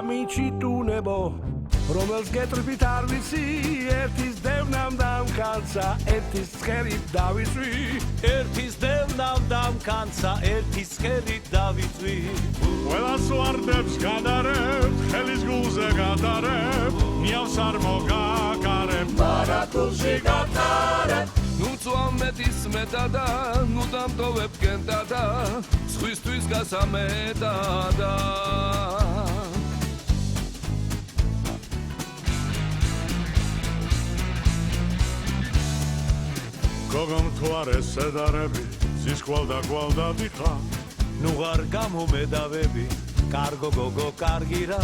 მიჩიტუნებო რომელს გეტრბით არ ვიცი ერთის დევნამ დამკანცა ერთის ცხერით დავიწვი ერთის დევნამ დამკანცა ერთის ცხერით დავიწვი ყველას ვარდებს გადარებ ხელის გულზე გადარებ ნიავს არ მოგაკარებ მარაკულში გატარებ ნუ წვამეთის მეტადა ნუ დამტოვებ კენტადა სხვისთვის გასამეტადა გოგომ თუ არ ესედარები ზის გვალდა გვალდა დიხა ნუ არ გამომედავები კარგო გოგო კარგი რა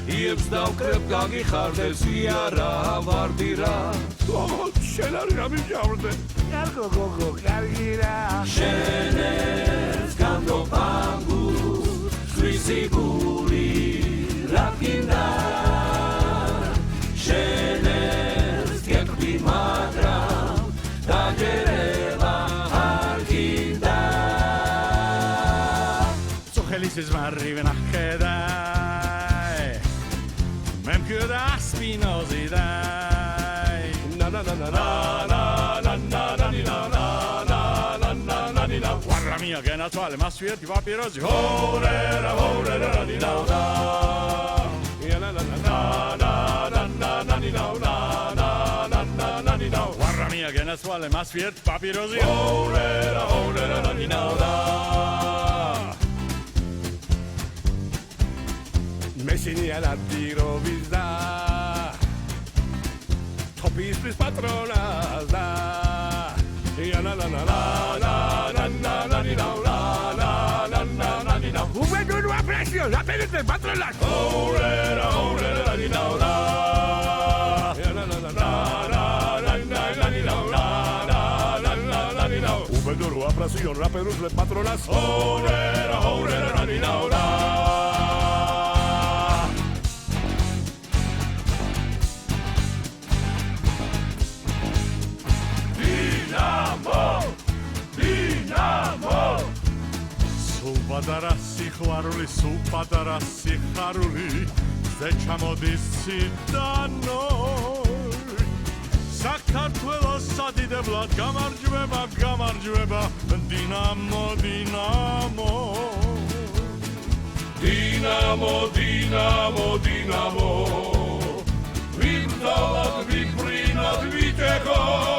იებს დავკრებ გაგიხარდეს იარა ვარდირა შენ არ გამიჯავრდე კარგო გოგო კარგი რა შენეს განდოფანგუ ხვისი გული რა გინდა შენეს გეკბი მაგრამ დაგერევა არ გინდა წუხელის ზმარი ვენახედა მემკურა სპინოზიდა na na na na na na na na na na na guarda mia che naturale ma sfierti papirosi horera horera di na na na na na guarda mia che naturale ma sfierti papirosi horera horera di na მესინი ალადირო ვიზდა თოპისთვის პატრონაზდა იანა ლა ლა ლა ლა ლა ლა ლა ლა ლა ლა უბედუნ აპრესიო აპერეთე პატრონას ორერა ორერა ლა ლა იანა ლა ლა ლა ლა ლა ლა ლა უბედუნ აპრესიო აპერეთე პატრონას ორერა ორერა ლა ლა პატარა სიყვარული სულ პატარა სიხარული ზე ჩამოდის სიდანო საქართველოს სადიდებლად გამარჯვება გამარჯვება დინამო დინამო დინამო დინამო დინამო ვიბრძოლოთ ვიფრინოთ ვიტეხოთ